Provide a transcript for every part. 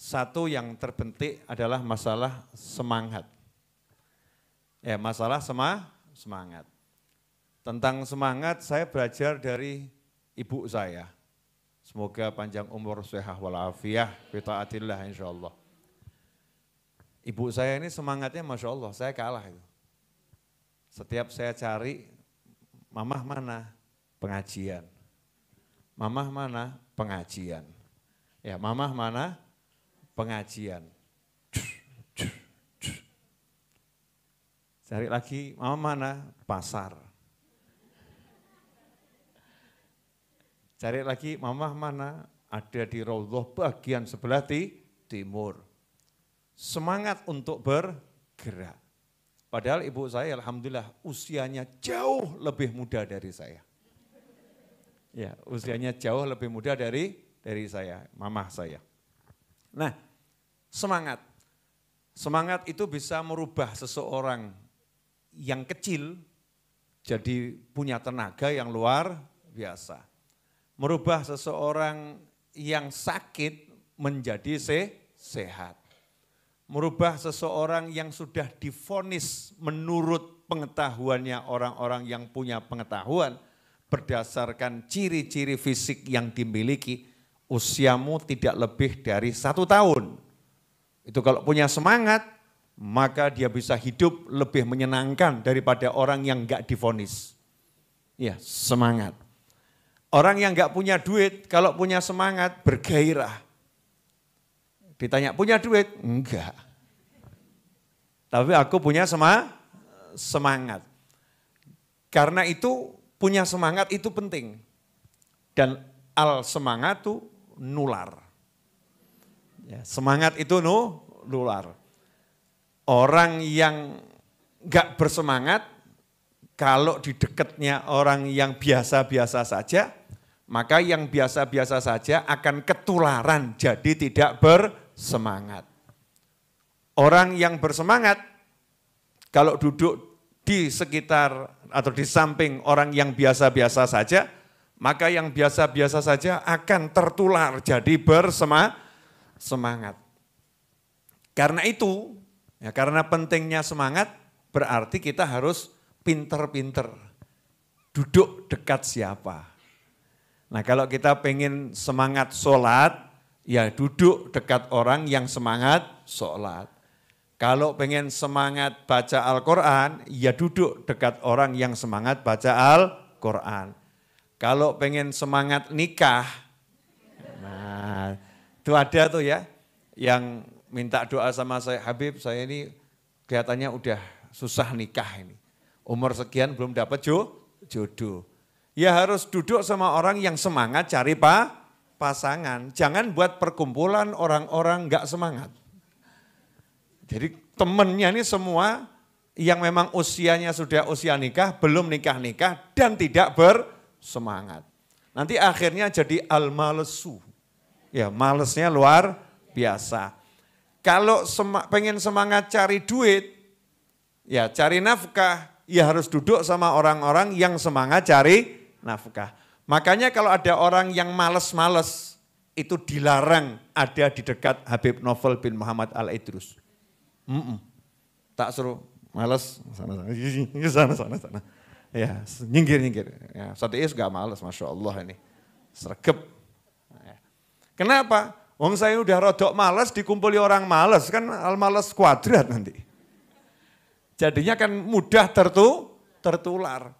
satu yang terbentik adalah masalah semangat. Ya, masalah semangat. Tentang semangat saya belajar dari ibu saya. Semoga panjang umur, sehat walafiah, bitaatillah insyaallah. Ibu saya ini semangatnya Masya Allah, saya kalah itu. Setiap saya cari, mamah mana? Pengajian. Mamah mana? Pengajian. Ya, mamah mana? Pengajian. Cari lagi, mamah mana? Pasar. Cari lagi, mamah mana? Ada di Raudhah bagian sebelah timur. Semangat untuk bergerak. Padahal ibu saya alhamdulillah usianya jauh lebih muda dari saya. Ya, usianya jauh lebih muda dari saya, mamah saya. Nah, semangat. Semangat itu bisa merubah seseorang yang kecil jadi punya tenaga yang luar biasa. Merubah seseorang yang sakit menjadi sehat. Merubah seseorang yang sudah divonis menurut pengetahuannya orang-orang yang punya pengetahuan berdasarkan ciri-ciri fisik yang dimiliki, usiamu tidak lebih dari 1 tahun. Itu kalau punya semangat, maka dia bisa hidup lebih menyenangkan daripada orang yang enggak divonis. Ya, semangat. Orang yang enggak punya duit, kalau punya semangat bergairah. Ditanya, punya duit? Enggak. Tapi aku punya semangat. Karena itu punya semangat itu penting. Dan al-semangat itu nular. Ya, semangat itu nular. Orang yang enggak bersemangat, kalau di dekatnya orang yang biasa-biasa saja, maka yang biasa-biasa saja akan ketularan jadi tidak bersemangat. Orang yang bersemangat kalau duduk di sekitar atau di samping orang yang biasa-biasa saja, maka yang biasa-biasa saja akan tertular jadi bersemangat. Karena itu, ya karena pentingnya semangat berarti kita harus pinter-pinter. Duduk dekat siapa? Nah kalau kita pengen semangat sholat, ya duduk dekat orang yang semangat sholat. Kalau pengen semangat baca Al-Quran, ya duduk dekat orang yang semangat baca Al-Quran. Kalau pengen semangat nikah, nah itu ada tuh ya, yang minta doa sama saya, Habib saya ini kelihatannya udah susah nikah ini. Umur sekian belum dapat jodoh. Ya harus duduk sama orang yang semangat cari pasangan. Jangan buat perkumpulan orang-orang enggak semangat. Jadi temennya ini semua yang memang usianya sudah usia nikah, belum nikah-nikah dan tidak bersemangat. Nanti akhirnya jadi al-malesu. Ya malesnya luar biasa. Kalau pengen semangat cari duit, ya cari nafkah, ya harus duduk sama orang-orang yang semangat cari nafkah. Makanya kalau ada orang yang males-males, itu dilarang ada di dekat Habib Novel bin Muhammad Al-Idrus. Tak suruh males, sana. Ya, nyinggir. Ya, Sadiis gak males, Masya Allah ini. Sregep. Ya. Kenapa? Wong saya udah rodok males, dikumpuli orang males, kan al-males kuadrat nanti. Jadinya kan mudah tertular.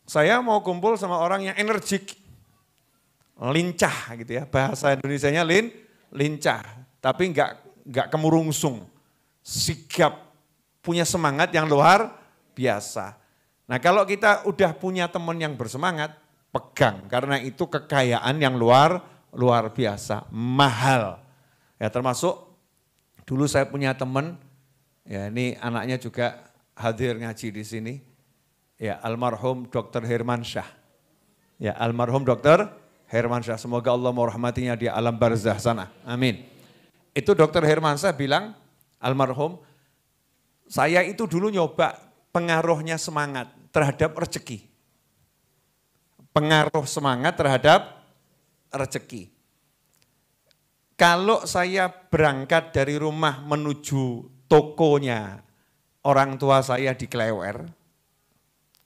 Saya mau kumpul sama orang yang energik, lincah gitu ya, bahasa Indonesianya lincah, tapi enggak kemurungsung, sigap, punya semangat yang luar biasa. Nah kalau kita udah punya teman yang bersemangat, pegang, karena itu kekayaan yang luar biasa, mahal. Ya termasuk dulu saya punya teman, ya ini anaknya juga hadir ngaji di sini, ya almarhum Dr. Hermansyah. Ya almarhum Dr. Hermansyah, semoga Allah merahmatinya di alam barzah sana, amin. Itu Dr. Hermansyah bilang, almarhum, saya itu dulu nyoba pengaruhnya semangat terhadap rezeki. Pengaruh semangat terhadap rezeki. Kalau saya berangkat dari rumah menuju tokonya orang tua saya di Klewer,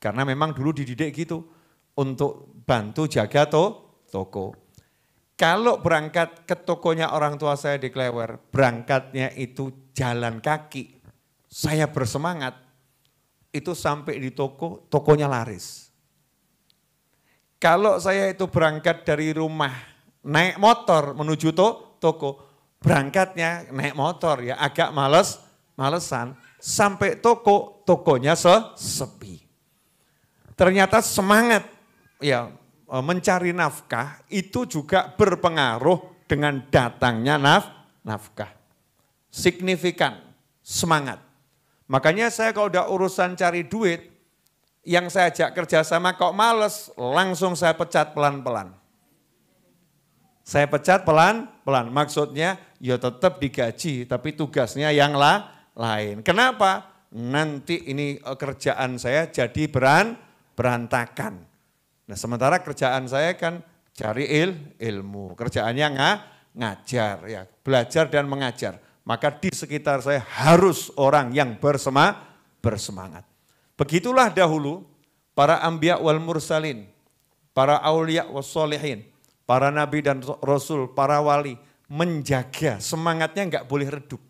karena memang dulu dididik gitu, untuk bantu jaga toko. Kalau berangkat ke tokonya orang tua saya di Klewer, berangkatnya itu jalan kaki, saya bersemangat, itu sampai di toko, tokonya laris. Kalau saya itu berangkat dari rumah, naik motor menuju toko, berangkatnya naik motor ya agak malesan, sampai tokonya sepi. Ternyata semangat ya mencari nafkah itu juga berpengaruh dengan datangnya nafkah. Signifikan, semangat. Makanya saya kalau udah urusan cari duit, yang saya ajak kerjasama kok males, langsung saya pecat pelan-pelan. Saya pecat pelan-pelan, maksudnya ya tetap digaji, tapi tugasnya yang lain. Kenapa? Nanti ini kerjaan saya jadi berantakan. Nah sementara kerjaan saya kan cari ilmu, kerjaannya ngajar, ya belajar dan mengajar. Maka di sekitar saya harus orang yang bersemangat. Begitulah dahulu para anbiya wal mursalin, para aulia was solihin, para nabi dan rasul, para wali menjaga semangatnya enggak boleh redup.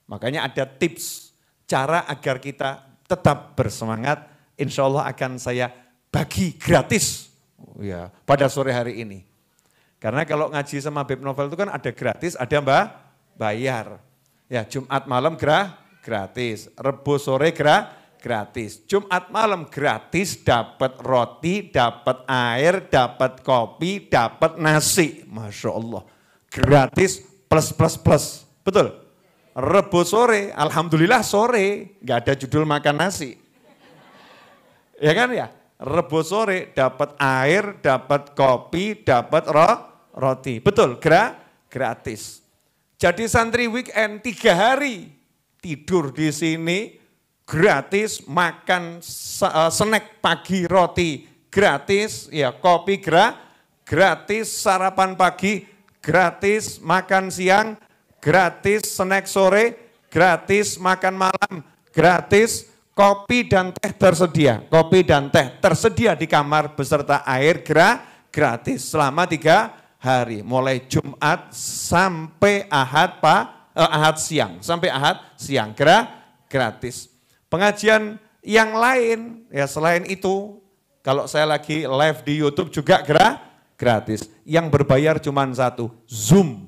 Makanya ada tips cara agar kita tetap bersemangat, insya Allah akan saya bagi gratis ya pada sore hari ini. Karena kalau ngaji sama Habib Novel itu kan ada gratis, ada bayar. Ya Jumat malam gratis, Rebo sore gratis. Jumat malam gratis, dapat roti, dapat air, dapat kopi, dapat nasi. Masya Allah. Gratis plus. Betul? Rebo sore, alhamdulillah sore, nggak ada judul makan nasi. Ya kan ya? Rebo sore dapat air, dapat kopi, dapat roti. Betul? Gratis. Jadi santri weekend 3 hari tidur di sini, gratis, makan snack pagi roti gratis, ya kopi gratis, sarapan pagi gratis, makan siang gratis, snack sore gratis, makan malam gratis, kopi dan teh tersedia. Kopi dan teh tersedia di kamar beserta air gratis selama 3 hari. Mulai Jumat sampai Ahad siang, sampai Ahad siang gratis. Pengajian yang lain, ya selain itu, kalau saya lagi live di YouTube juga gratis. Yang berbayar cuma satu, Zoom.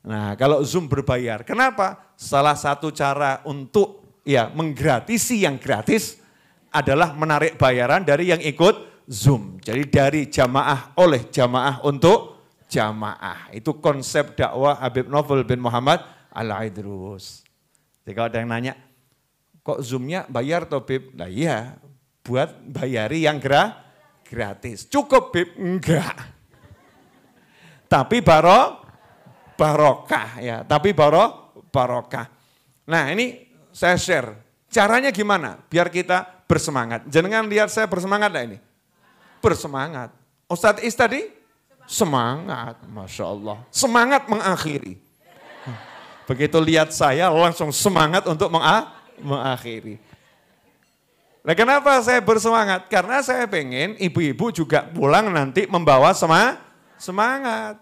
Nah kalau Zoom berbayar, kenapa? Salah satu cara untuk ya menggratisi yang gratis adalah menarik bayaran dari yang ikut Zoom. Jadi dari jamaah oleh jamaah untuk jamaah. Itu konsep dakwah Habib Novel bin Muhammad Al-Idrus. Jadi kalau ada yang nanya, kok Zoom-nya bayar toh Bib? Nah iya, buat bayari yang gratis. Cukup Bib? Enggak. Tapi barokah ya, tapi barokah. Nah ini saya share, caranya gimana biar kita bersemangat. Jangan lihat saya bersemangat lah ini. Bersemangat. Ustadz Is tadi? Semangat, Masya Allah. Semangat mengakhiri. Begitu lihat saya langsung semangat untuk mengakhiri. Nah kenapa saya bersemangat? Karena saya pengen ibu-ibu juga pulang nanti membawa semangat.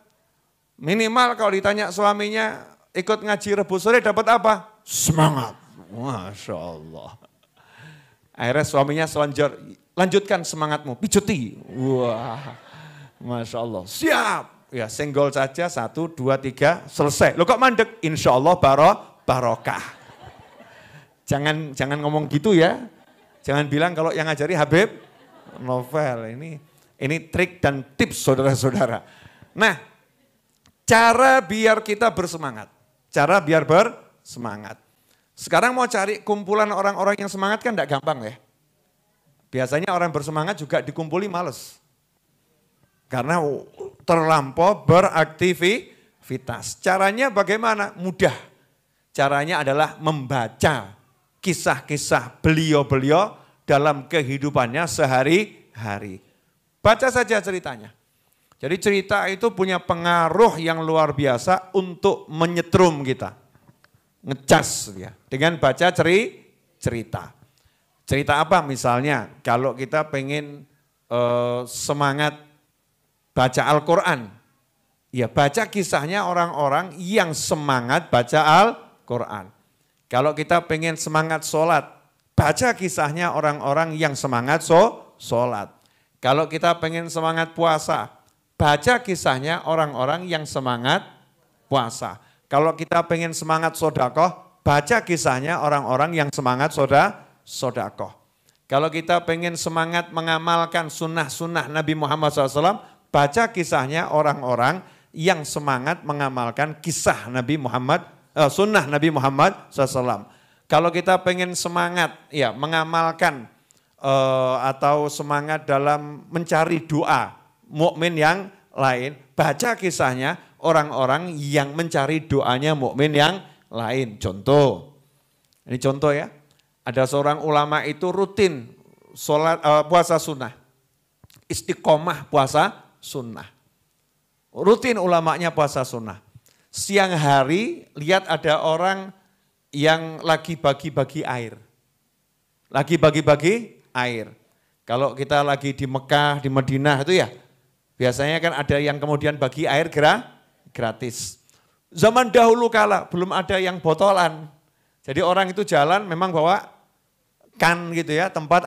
Minimal kalau ditanya suaminya ikut ngaji Rebu sore dapat apa? Semangat. Masya Allah. Akhirnya suaminya lanjutkan semangatmu, pijuti. Wah, Masya Allah. Siap. Ya senggol saja 1, 2, 3 selesai. Lo kok mandek? Insya Allah barokah. Jangan ngomong gitu ya. Jangan bilang kalau yang ngajari Habib Novel. Ini trik dan tips saudara-saudara. Nah, cara biar kita bersemangat. Cara biar bersemangat. Sekarang mau cari kumpulan orang-orang yang semangat kan enggak gampang ya. Biasanya orang bersemangat juga dikumpuli males. Karena terlampau beraktivitas. Caranya bagaimana? Mudah. Caranya adalah membaca kisah-kisah beliau-beliau dalam kehidupannya sehari-hari. Baca saja ceritanya. Jadi cerita itu punya pengaruh yang luar biasa untuk menyetrum kita. Ngecas ya, dengan baca cerita. Cerita apa misalnya? Kalau kita pengen semangat baca Al-Quran, ya baca kisahnya orang-orang yang semangat baca Al-Quran. Kalau kita pengen semangat sholat, baca kisahnya orang-orang yang semangat sholat. Kalau kita pengen semangat puasa, baca kisahnya orang-orang yang semangat puasa. Kalau kita pengen semangat sodakoh, baca kisahnya orang-orang yang semangat sodakoh. Kalau kita pengen semangat mengamalkan sunnah-sunnah Nabi Muhammad SAW, baca kisahnya orang-orang yang semangat mengamalkan kisah Nabi Muhammad, sunnah Nabi Muhammad SAW. Kalau kita pengen semangat ya mengamalkan atau semangat dalam mencari doa mukmin yang lain, baca kisahnya orang-orang yang mencari doanya mukmin yang lain. Contoh, ini contoh ya, ada seorang ulama itu rutin puasa sunnah, istiqomah puasa sunnah. Rutin ulamanya puasa sunnah. Siang hari lihat ada orang yang lagi bagi-bagi air. Lagi bagi-bagi air. Kalau kita lagi di Mekah, di Madinah itu ya, biasanya kan ada yang kemudian bagi air gratis. Zaman dahulu kala belum ada yang botolan. Jadi orang itu jalan memang bawa kan gitu ya, tempat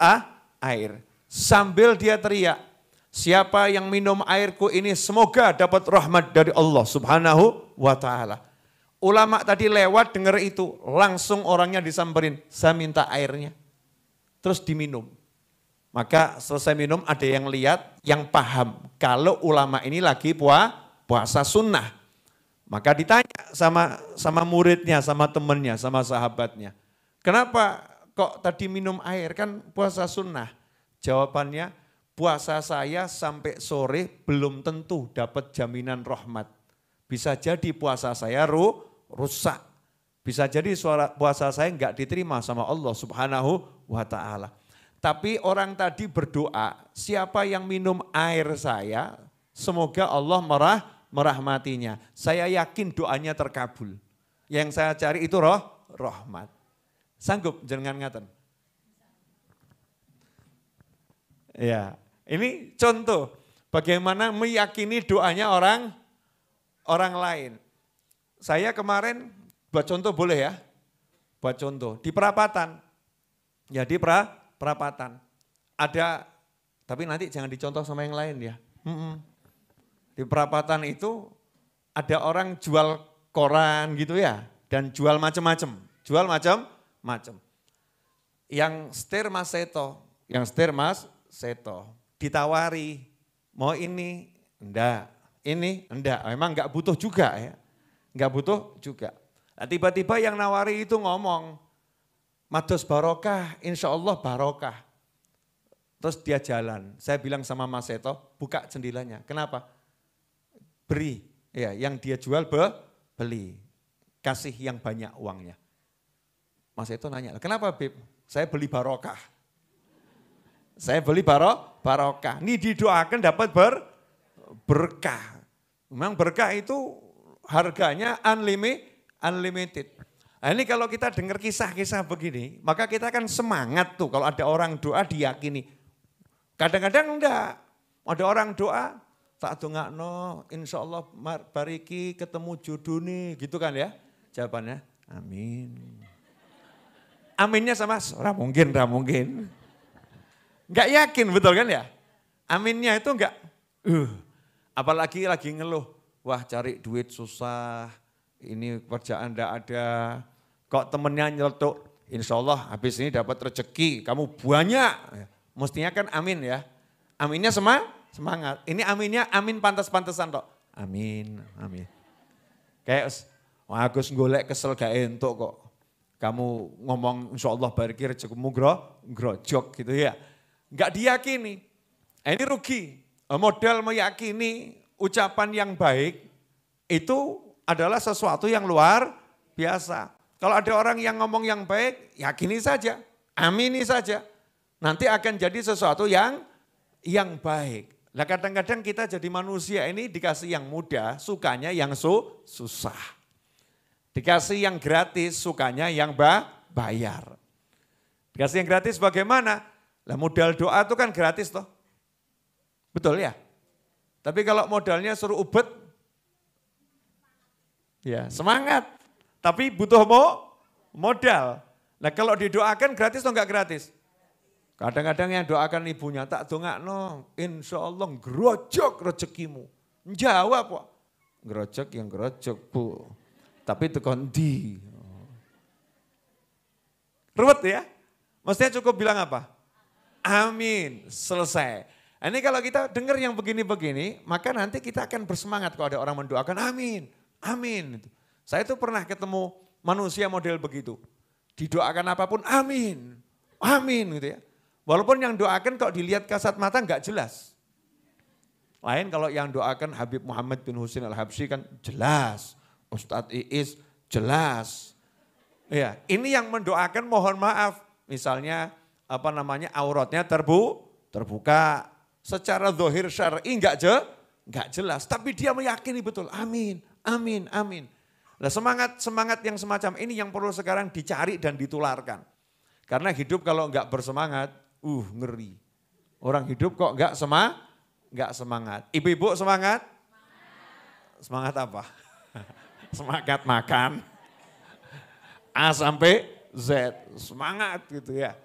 air. Sambil dia teriak, siapa yang minum airku ini semoga dapat rahmat dari Allah Subhanahu wa ta'ala. Ulama tadi lewat dengar itu, langsung orangnya disamperin, saya minta airnya. Terus diminum. Maka selesai minum ada yang lihat, yang paham kalau ulama ini lagi puasa sunnah. Maka ditanya sama muridnya, sama temannya, sama sahabatnya. Kenapa kok tadi minum air, kan puasa sunnah? Jawabannya, puasa saya sampai sore belum tentu dapat jaminan rahmat. Bisa jadi puasa saya rusak. Bisa jadi puasa saya enggak diterima sama Allah Subhanahu wa ta'ala. Tapi orang tadi berdoa, siapa yang minum air saya, semoga Allah merahmatinya. Saya yakin doanya terkabul. Yang saya cari itu rahmat. Sanggup jangan ngaten. Ya, ini contoh bagaimana meyakini doanya orang lain. Saya kemarin buat contoh boleh ya? Buat contoh di perapatan. Ya di perapatan. Ada, tapi nanti jangan dicontoh sama yang lain ya. Di perapatan itu ada orang jual koran gitu ya. Dan jual macam-macam. Jual macam-macam. Yang setir Mas Seto. Ditawari, mau ini? Enggak. Ini? Enggak. Memang enggak butuh juga ya. Enggak butuh juga. Nah, tiba-tiba yang nawari itu ngomong, mados barokah, insya Allah barokah. Terus dia jalan. Saya bilang sama Mas Seto, buka jendelanya. Kenapa? Beri. Ya, yang dia jual beli. Kasih yang banyak uangnya. Mas Seto nanya, kenapa Bib? Saya beli barokah. Saya beli barokah. Ini didoakan dapat berkah. Memang berkah itu harganya unlimited. Nah, ini kalau kita dengar kisah-kisah begini, maka kita kan semangat tuh kalau ada orang doa diyakini. Kadang-kadang enggak. Ada orang doa, tak dongakno, insya Allah bariki ketemu jodoh nih, gitu kan ya. Jawabannya, amin. Aminnya sama, ora mungkin. Enggak yakin, betul kan ya? Aminnya itu enggak, apalagi lagi ngeluh, wah cari duit susah, ini kerjaan enggak ada, kok temennya nyeletuk, insya Allah habis ini dapat rezeki, kamu banyak. Mestinya kan amin ya, aminnya semangat. Ini aminnya amin pantas-pantasan tok, amin. Kayak, wah Agus golek kesel gak entuk kok, kamu ngomong insya Allah bariki rezekimu grojok gitu ya. Enggak diyakini, ini rugi. Modal meyakini ucapan yang baik itu adalah sesuatu yang luar biasa. Kalau ada orang yang ngomong yang baik, yakini saja, amini saja. Nanti akan jadi sesuatu yang baik. Lah kadang-kadang kita jadi manusia ini dikasih yang mudah, sukanya yang susah. Dikasih yang gratis, sukanya yang bayar. Dikasih yang gratis bagaimana? Lah modal doa itu kan gratis toh. Betul ya? Tapi kalau modalnya suruh ubet, ya semangat. Tapi butuh modal. Nah kalau didoakan gratis atau enggak gratis? Kadang-kadang yang doakan ibunya tak dongakno, insya Allah ngerojok rezekimu. Jawab kok, ngerojok yang ngerojok bu, tapi itu kondi. Ruwet ya, maksudnya cukup bilang apa? Amin, selesai. Ini kalau kita dengar yang begini-begini, maka nanti kita akan bersemangat kalau ada orang mendoakan amin, amin. Saya itu pernah ketemu manusia model begitu, didoakan apapun amin, amin gitu ya. Walaupun yang doakan kalau dilihat kasat mata enggak jelas. Lain kalau yang doakan Habib Muhammad bin Husain Al-Habsyi kan jelas. Ustadz Iis jelas. Ya, ini yang mendoakan mohon maaf. Misalnya auratnya terbuka. Secara zahir syar'i enggak jelas. Tapi dia meyakini betul. Amin, amin, amin. Nah semangat yang semacam ini yang perlu sekarang dicari dan ditularkan. Karena hidup kalau enggak bersemangat, ngeri. Orang hidup kok enggak semangat. Ibu-ibu semangat? Semangat apa? Semangat makan. A sampai Z. Semangat gitu ya.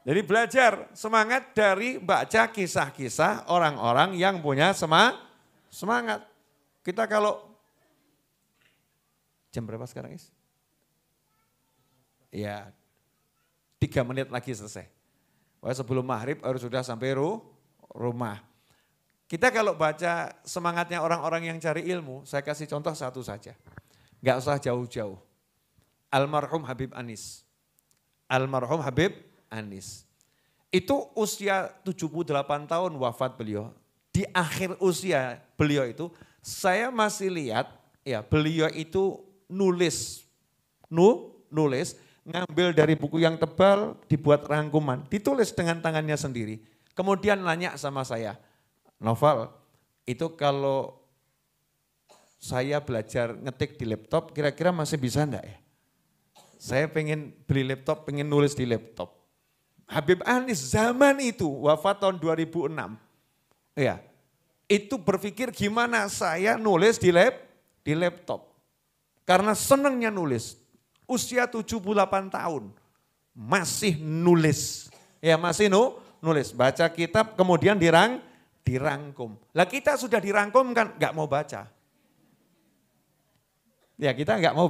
Jadi belajar semangat dari baca kisah-kisah orang-orang yang punya semangat. Kita kalau jam berapa sekarang Is? Ya 3 menit lagi selesai. Sebelum maghrib harus sudah sampai rumah. Kita kalau baca semangatnya orang-orang yang cari ilmu, saya kasih contoh satu saja. Enggak usah jauh-jauh. Almarhum Habib Anis. Almarhum Habib Anis. Itu usia 78 tahun wafat beliau. Di akhir usia beliau itu, saya masih lihat ya beliau itu nulis, ngambil dari buku yang tebal, dibuat rangkuman, ditulis dengan tangannya sendiri. Kemudian nanya sama saya, Noval, itu kalau saya belajar ngetik di laptop, kira-kira masih bisa enggak ya? Saya pengen beli laptop, pengen nulis di laptop. Habib Anis zaman itu, wafat tahun 2006. Ya, itu berpikir gimana saya nulis di laptop. Karena senangnya nulis. Usia 78 tahun, masih nulis. Ya masih nulis, baca kitab kemudian dirangkum. Lah kita sudah dirangkum kan gak mau baca. Ya kita gak mau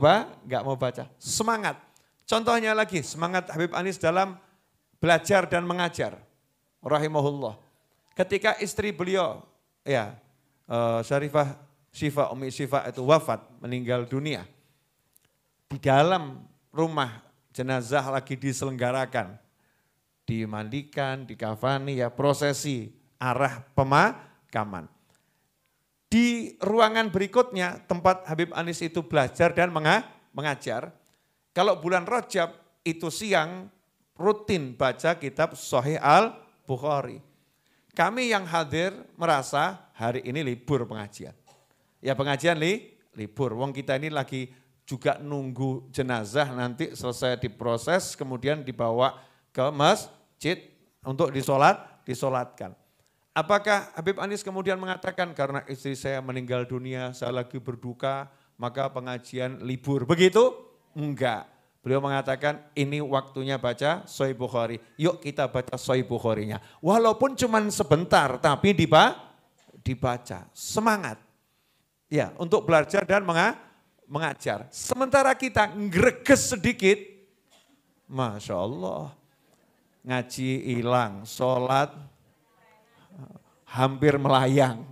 baca. Semangat. Contohnya lagi semangat Habib Anis dalam belajar dan mengajar. Rahimahullah. Ketika istri beliau, ya Syarifah Syifa, Umi Syifa itu wafat, meninggal dunia. Di dalam rumah jenazah lagi diselenggarakan, dimandikan, dikafani, ya prosesi arah pemakaman. Di ruangan berikutnya tempat Habib Anis itu belajar dan mengajar, kalau bulan Rajab itu siang rutin baca kitab Sahih Al-Bukhari. Kami yang hadir merasa hari ini libur pengajian. Ya pengajian libur, wong kita ini lagi juga nunggu jenazah nanti selesai diproses kemudian dibawa ke masjid untuk disolatkan. Apakah Habib Anis kemudian mengatakan karena istri saya meninggal dunia, saya lagi berduka, maka pengajian libur? Begitu? Enggak. Beliau mengatakan ini waktunya baca Sahih Bukhari. Yuk kita baca Sahih Bukharinya. Walaupun cuma sebentar tapi dibaca. Semangat. Ya, untuk belajar dan mengajar. Sementara kita ngreges sedikit, Masya Allah, ngaji hilang, sholat hampir melayang.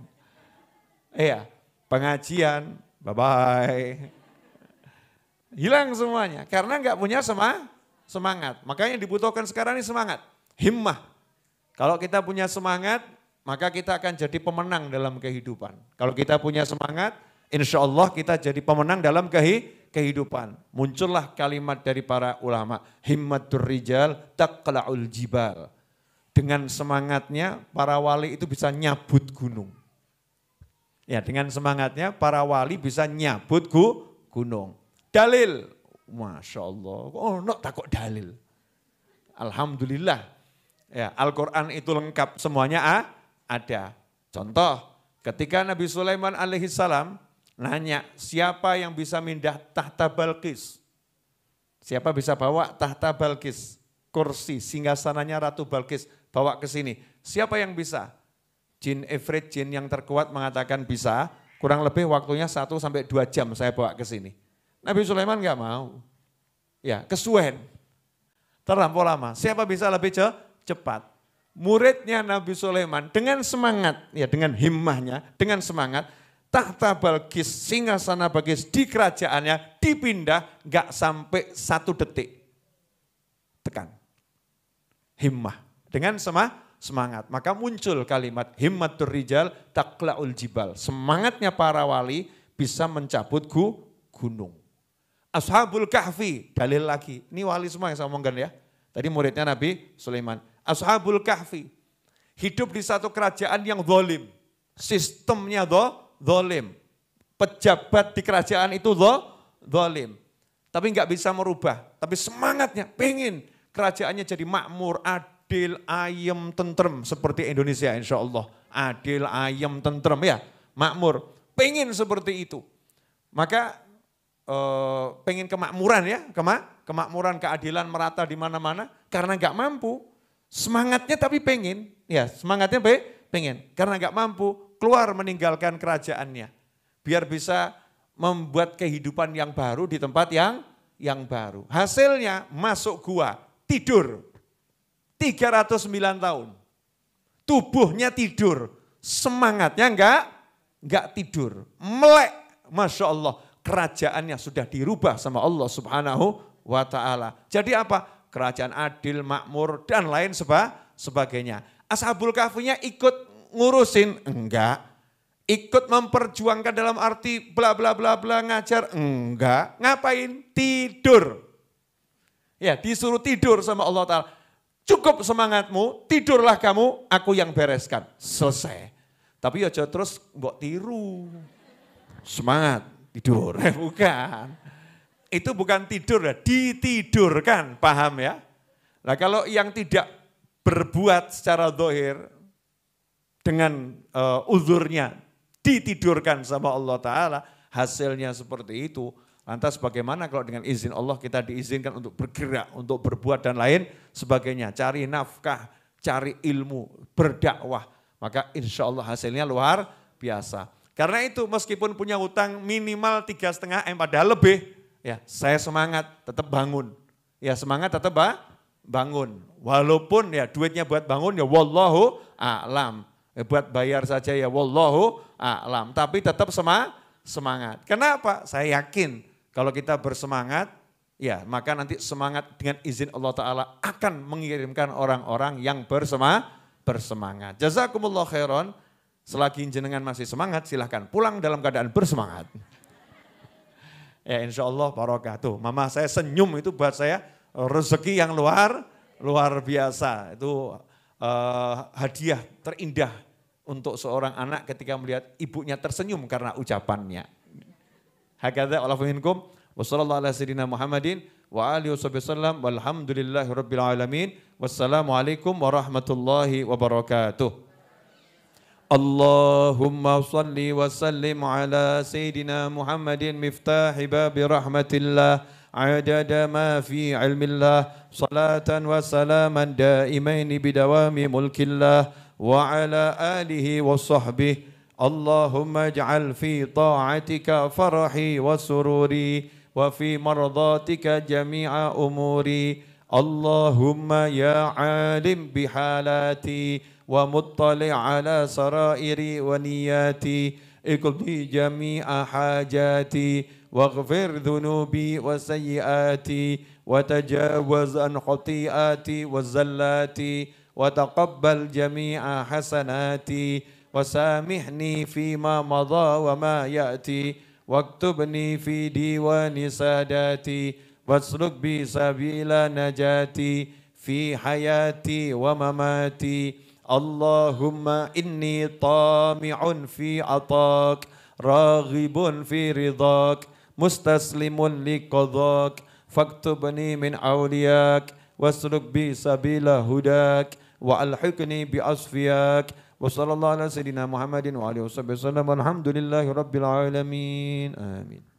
Iya, pengajian, bye-bye. Hilang semuanya, karena nggak punya semangat. Makanya yang dibutuhkan sekarang ini semangat, himmah. Kalau kita punya semangat, maka kita akan jadi pemenang dalam kehidupan. Kalau kita punya semangat, insya Allah kita jadi pemenang dalam kehidupan. Muncullah kalimat dari para ulama, himmatur rijal taqla'ul jibal. Dengan semangatnya para wali itu bisa nyabut gunung. Ya, dengan semangatnya para wali bisa nyabut gunung. Dalil, Masya Allah, oh no takut dalil. Alhamdulillah, ya Al-Quran itu lengkap semuanya ada. Contoh, ketika Nabi Sulaiman alaihissalam nanya siapa yang bisa mindah tahta Balqis. Siapa bisa bawa tahta Balqis, kursi singgasananya Ratu Balqis bawa ke sini. Siapa yang bisa? Jin Ifrit, jin yang terkuat mengatakan bisa, kurang lebih waktunya 1-2 jam saya bawa ke sini. Nabi Sulaiman enggak mau. Ya, kesuwen. Terlampau lama. Siapa bisa lebih cepat? Muridnya Nabi Sulaiman dengan semangat, ya dengan himmahnya, dengan semangat, tahta Balqis, singgasana Balqis di kerajaannya dipindah enggak sampai 1 detik. Tekan. Himmah. Dengan semangat. Maka muncul kalimat himmatur rijal taqla'ul jibal. Semangatnya para wali bisa mencabut gunung. Ashabul Kahfi, dalil lagi. Ini wali semua yang saya omongkan ya. Tadi muridnya Nabi Sulaiman. Ashabul Kahfi, hidup di satu kerajaan yang zalim. Sistemnya zalim. Pejabat di kerajaan itu zalim. Tapi enggak bisa merubah. Tapi semangatnya pengen kerajaannya jadi makmur, adil, ayem, tentrem seperti Indonesia insya Allah. Adil, ayem, tentrem ya, makmur. Pengen seperti itu. Maka pengen kemakmuran ya, kemakmuran, keadilan merata di mana-mana. Karena enggak mampu, semangatnya tapi pengen. Ya semangatnya pengen, karena enggak mampu keluar meninggalkan kerajaannya. Biar bisa membuat kehidupan yang baru di tempat yang baru. Hasilnya masuk gua, tidur 309 tahun. Tubuhnya tidur, semangatnya enggak tidur. Melek, Masya Allah, kerajaannya sudah dirubah sama Allah Subhanahu wa ta'ala. Jadi apa? Kerajaan adil, makmur, dan lain sebagainya. Ashabul Kahfinya ikut ngurusin? Enggak. Ikut memperjuangkan dalam arti bla bla bla bla ngajar? Enggak. Ngapain? Tidur. Ya, disuruh tidur sama Allah Ta'ala. Cukup semangatmu, tidurlah kamu, aku yang bereskan. Selesai. Tapi ya terus mbok tiru. Semangat, tidur. Bukan. Itu bukan tidur, ditidurkan, paham ya? Nah kalau yang tidak berbuat secara zahir dengan uzurnya, ditidurkan sama Allah Ta'ala, hasilnya seperti itu. Lantas bagaimana kalau dengan izin Allah kita diizinkan untuk bergerak, untuk berbuat dan lain sebagainya. Cari nafkah, cari ilmu, berdakwah. Maka insya Allah hasilnya luar biasa. Karena itu meskipun punya hutang minimal 3,5 M padahal lebih. Ya saya semangat tetap bangun. Ya semangat tetap bangun. Walaupun ya duitnya buat bangun ya wallahu a'lam. Buat bayar saja ya wallahu a'lam. Tapi tetap semangat. Kenapa? Saya yakin. Kalau kita bersemangat, ya maka nanti semangat dengan izin Allah Ta'ala akan mengirimkan orang-orang yang bersemangat. Jazakumullah khairan, selagi jenengan masih semangat silahkan pulang dalam keadaan bersemangat. Ya insya Allah barokah tuh. Mama saya senyum itu buat saya rezeki yang luar biasa. Itu hadiah terindah untuk seorang anak ketika melihat ibunya tersenyum karena ucapannya. Hakadha Allah minkum wa sallallahu ala sayyidina Muhammadin wa alihi wasallam walhamdulillahi rabbil alamin. Wassalamualaikum warahmatullahi wabarakatuh. Allahumma salli wa sallim ala sayyidina Muhammadin miftahi babi rahmatillah adada ma fi ilmillah salatan wa salaman daimaini bidawami mulkillah wa ala alihi wa sahbihi. Allahumma ij'al fi ta'atika farahi wa sururi wa fi mardatika jami'a umuri. Allahumma ya alim bihalati wa muttali' ala sarairi wa niyati iqdi jami'a hajati waghfir dhunubi wa sayyiati wa tajawaz an khati'ati wa zallati wa taqabbal jami'a hasanati وسامحني فيما مضى وما يأتي واكتبني في ديوان ساداتي واسلك بي سبيل نجاتي في حياتي ومماتي. اللهم إني طامع في عطاك راغب في رضاك مستسلم لقضاك فاكتبني من أولياك واسلك بي سبيل هداك وألحقني بأصفياك. وصلى الله على سيدنا محمد وعلى آله وصحبه وسلم والحمد لله رب العالمين آمين.